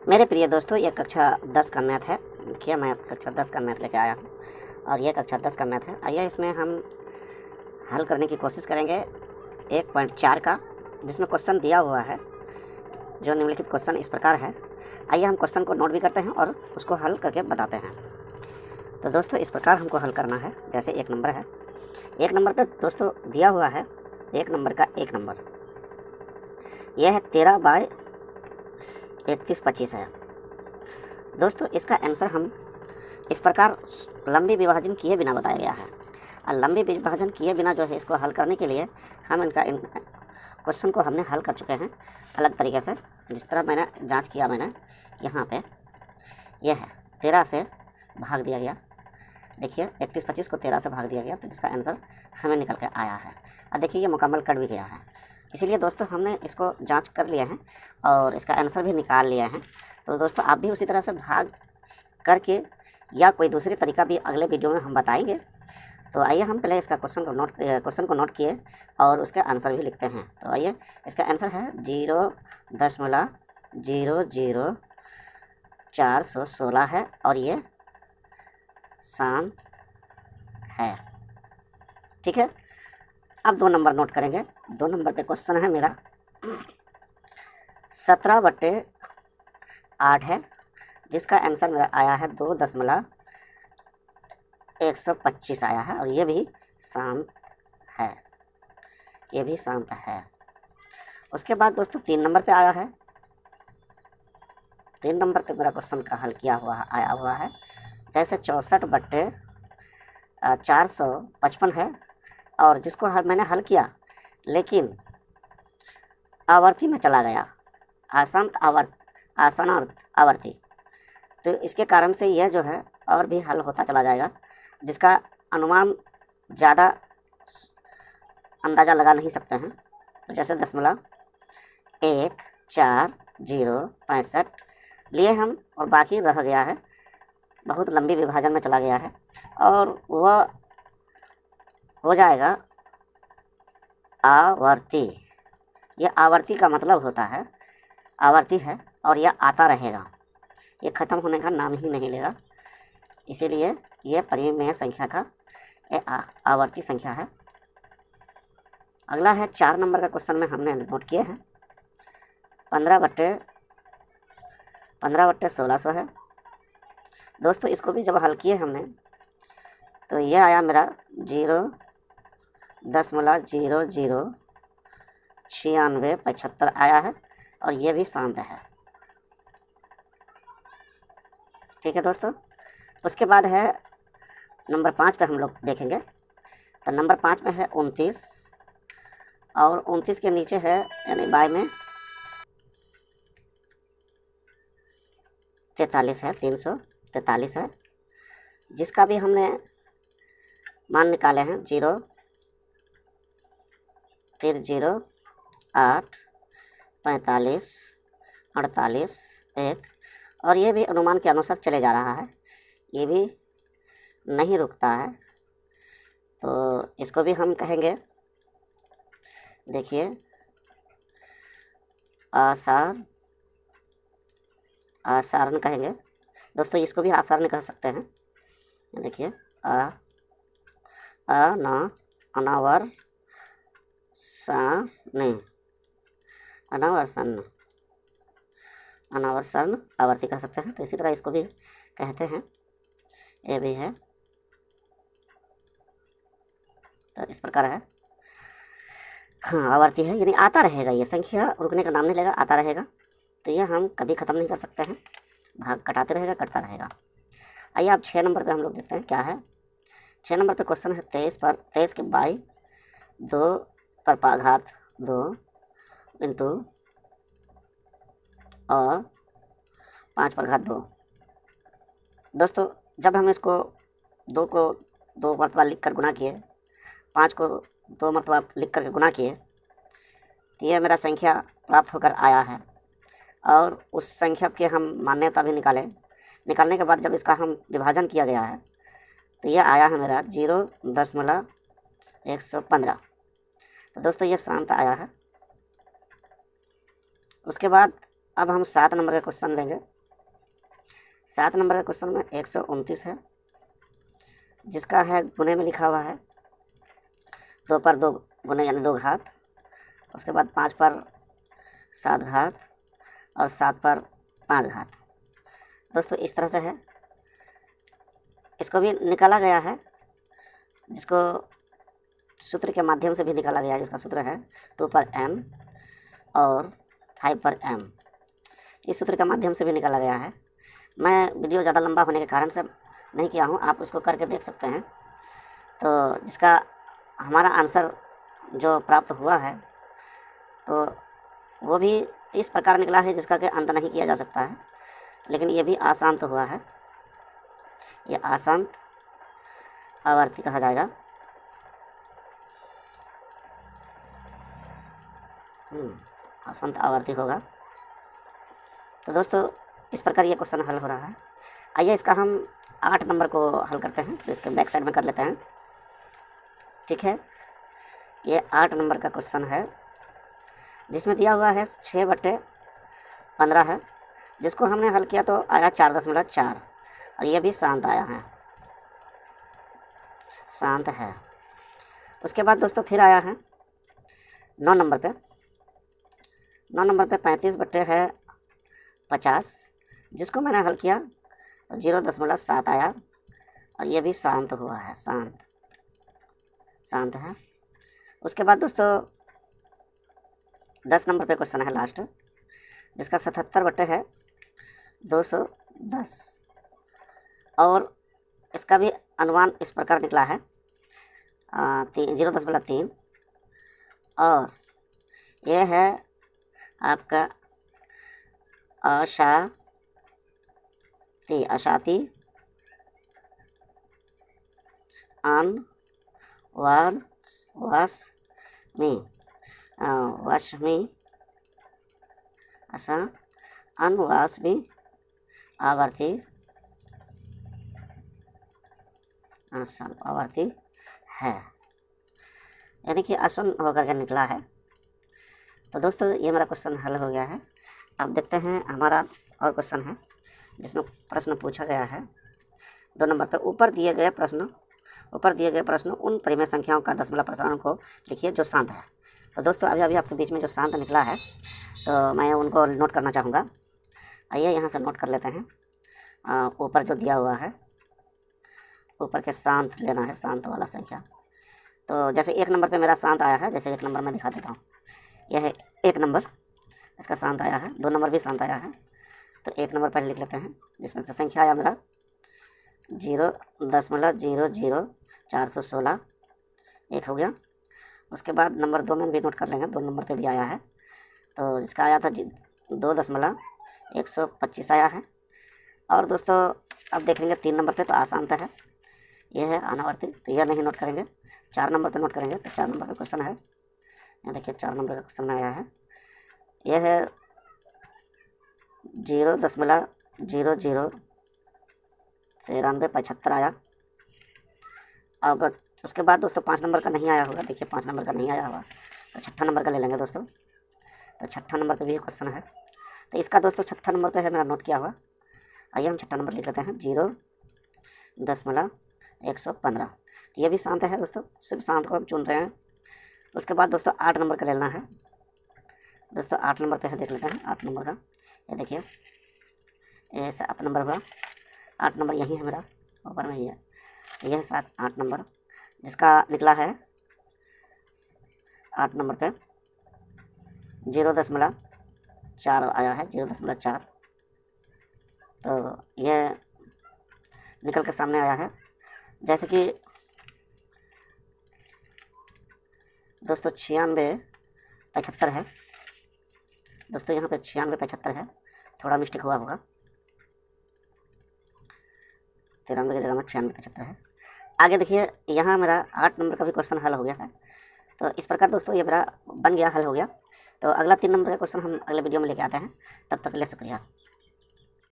मेरे प्रिय दोस्तों, ये कक्षा 10 का मैथ है। देखिए, मैं कक्षा 10 का मैथ लेके आया हूँ और ये कक्षा 10 का मैथ है। आइए इसमें हम हल करने की कोशिश करेंगे 1.4 का, जिसमें क्वेश्चन दिया हुआ है। जो निम्नलिखित क्वेश्चन इस प्रकार है। आइए हम क्वेश्चन को नोट भी करते हैं और उसको हल करके बताते हैं। तो दोस्तों, इस प्रकार हमको हल करना है। जैसे 1 नंबर है, 1 नंबर पे दोस्तों दिया हुआ है 1 नंबर का 1 नंबर, यह है 13/3125 है। दोस्तों, इसका आंसर हम इस प्रकार लंबी विभाजन किए बिना बताया गया है। और लंबी विभाजन किए बिना जो है, इसको हल करने के लिए हम इन क्वेश्चन को हमने हल कर चुके हैं अलग तरीके से। जिस तरह मैंने जांच किया, मैंने यहाँ पे यह है 13 से भाग दिया गया। देखिए, 31-25 को 13 से भाग दिया गया, तो इसका आंसर हमें निकल के आया है। और देखिए, ये मुकम्मल कट भी गया है। इसीलिए दोस्तों, हमने इसको जांच कर लिया है और इसका आंसर भी निकाल लिया है। तो दोस्तों, आप भी उसी तरह से भाग करके या कोई दूसरी तरीका भी अगले वीडियो में हम बताएंगे। तो आइए हम पहले इसका क्वेश्चन को नोट किए और उसके आंसर भी लिखते हैं। तो आइए, इसका आंसर है 0.00416 है और ये शांत है। ठीक है, अब 2 नंबर नोट करेंगे। 2 नंबर पे क्वेश्चन है मेरा 17/8 है, जिसका आंसर मेरा आया है 2.125 आया है और ये भी शांत है। ये भी शांत है। उसके बाद दोस्तों 3 नंबर पे आया है। 3 नंबर पे मेरा क्वेश्चन का हल आया हुआ है। जैसे 64/455 है और जिसको मैंने हल किया, लेकिन आवर्ती में चला गया, आसनार्थ आवर्ती। तो इसके कारण से यह जो है और भी हल होता चला जाएगा, जिसका अनुमान ज़्यादा अंदाज़ा लगा नहीं सकते हैं। तो जैसे 0.1405 लिए हम और बाकी रह गया है, बहुत लंबी विभाजन में चला गया है और वह हो जाएगा आवर्ती। यह आवर्ती का मतलब होता है, आवर्ती है और यह आता रहेगा, ये ख़त्म होने का नाम ही नहीं लेगा। इसीलिए ये परिमेय संख्या का आवर्ती संख्या है। अगला है 4 नंबर का क्वेश्चन में हमने नोट किए हैं 15/1600 है। दोस्तों, इसको भी जब हल किए हमने, तो ये आया मेरा 0.009675 आया है और ये भी शांत है। ठीक है दोस्तों, उसके बाद है नंबर 5 पे हम लोग देखेंगे। तो नंबर 5 में है 29 और 29 के नीचे है यानी बाय में 43 है, 343 है, जिसका भी हमने मान निकाले हैं 0, फिर 0, 8, 45, 48, 1 और ये भी अनुमान के अनुसार चले जा रहा है, ये भी नहीं रुकता है। तो इसको भी हम कहेंगे, देखिए, आसारण कहेंगे दोस्तों। इसको भी आसारण कह सकते हैं। देखिए, अनावर्षण आवर्ती कह सकते हैं। तो इसी तरह इसको भी कहते हैं, ये भी है। तो इस प्रकार है, हाँ, आवर्ती है यानी आता रहेगा, ये संख्या रुकने का नाम नहीं लेगा, आता रहेगा। तो ये हम कभी ख़त्म नहीं कर सकते हैं, भाग कटाते रहेगा, कटता रहेगा। आइए अब 6 नंबर पे हम लोग देखते हैं क्या है। 6 नंबर पे क्वेश्चन है 23 के बाई 2 पर घात 2 इंटू और 5 पर घात 2। दोस्तों, जब हम इसको 2 को 2 मरतबा लिख कर गुना किए, 5 को 2 मरतबा लिख कर गुना किए, तो यह मेरा संख्या प्राप्त होकर आया है। और उस संख्या के हम मान्यता भी निकालने के बाद जब इसका हम विभाजन किया गया है, तो यह आया है मेरा 0.115। तो दोस्तों, ये शांत आया है। उसके बाद अब हम 7 नंबर का क्वेश्चन लेंगे। 7 नंबर के क्वेश्चन में 129 है, जिसका है गुने में लिखा हुआ है 2 पर 2 गुने यानी 2 घात, उसके बाद 5 पर 7 घात और 7 पर 5 घात। दोस्तों इस तरह से है, इसको भी निकाला गया है, जिसको सूत्र के माध्यम से भी निकाला गया है, जिसका सूत्र है 2 पर m और 5 पर m। इस सूत्र के माध्यम से भी निकाला गया है। मैं वीडियो ज़्यादा लंबा होने के कारण से नहीं किया हूँ, आप उसको करके देख सकते हैं। तो जिसका हमारा आंसर जो प्राप्त हुआ है तो वो भी इस प्रकार निकला है, जिसका कि अंत नहीं किया जा सकता है, लेकिन ये भी आशांत हुआ है। ये आशांत आवर्ती कहा जाएगा। आशांत आवर्ती होगा। तो दोस्तों इस प्रकार ये क्वेश्चन हल हो रहा है। आइए इसका हम 8 नंबर को हल करते हैं, तो इसके बैक साइड में कर लेते हैं। ठीक है, ये 8 नंबर का क्वेश्चन है, जिसमें दिया हुआ है 6/15 है, जिसको हमने हल किया तो आया 4.4 और ये भी शांत आया है, शांत है। उसके बाद दोस्तों फिर आया है 9 नंबर पे। 9 नंबर पे 35/50, जिसको मैंने हल किया तो 0.7 आया और ये भी शांत हुआ है, शांत है। उसके बाद दोस्तों 10 नंबर पे क्वेश्चन है लास्ट, जिसका 77/210 और इसका भी अनुमान इस प्रकार निकला है 0.3 और यह है आपका अशाती अनवासमी आवर्ती है, यानी कि आसन होकर के निकला है। तो दोस्तों ये मेरा क्वेश्चन हल हो गया है। अब देखते हैं हमारा और क्वेश्चन है, जिसमें प्रश्न पूछा गया है 2 नंबर पे। ऊपर दिए गए प्रश्न उन परिमेय संख्याओं का दशमलव प्रसारण को लिखिए जो शांत है। तो दोस्तों अभी आपके बीच में जो शांत निकला है तो मैं उनको नोट करना चाहूँगा। आइए यहाँ से नोट कर लेते हैं। ऊपर जो दिया हुआ है, ऊपर के शांत लेना है, शांत वाला संख्या। तो जैसे 1 नंबर पे मेरा शांत आया है, जैसे 1 नंबर मैं दिखा देता हूँ। यह है 1 नंबर, इसका शांत आया है। 2 नंबर भी शांत आया है, तो 1 नंबर पहले लिख लेते हैं, जिसमें से संख्या आया मेरा 0.00416, 1 हो गया। उसके बाद नंबर 2 में भी नोट कर लेंगे, 2 नंबर पे भी आया है, तो इसका आया था 2.125 आया है। और दोस्तों अब देखेंगे 3 नंबर पे, तो आशांत है, यह है अनावर्ती, तो यह नहीं नोट करेंगे। 4 नंबर पे नोट करेंगे, तो 4 नंबर का क्वेश्चन है, यहाँ देखिए 4 नंबर का क्वेश्चन आया है, यह है 0.009375 आया। अब उसके बाद दोस्तों 5 नंबर का नहीं आया होगा, देखिए 5 नंबर का नहीं आया होगा, तो 6ठा नंबर का ले लेंगे दोस्तों। तो 6ठा नंबर पे भी क्वेश्चन है, तो इसका दोस्तों 6ठा नंबर पे है मेरा नोट किया हुआ। आइए हम 6ठा नंबर लिख लेते हैं 0.115। तो ये भी शांत है दोस्तों, सिर्फ शांत को हम चुन रहे हैं। उसके बाद दोस्तों 8 नंबर का लेना है दोस्तों। 8 नंबर पे है, देख लेते हैं 8 नंबर का। ये देखिए ये 7 नंबर हुआ, 8 नंबर यही है मेरा, ऊपर में ही है। यह 8 नंबर, जिसका निकला है 8 नंबर पे 0.4 आया है, 0.4। तो यह निकल के सामने आया है। जैसे कि दोस्तों 9675 है दोस्तों, यहाँ पे 9675 है, थोड़ा मिस्टेक हुआ होगा, 93 की जगह में 9675 है। आगे देखिए यहाँ मेरा 8 नंबर का भी क्वेश्चन हल हो गया है। तो इस प्रकार दोस्तों ये मेरा बन गया, हल हो गया। तो अगला 3 नंबर का क्वेश्चन हम अगले वीडियो में लेके आते हैं, तब तक के लिए शुक्रिया।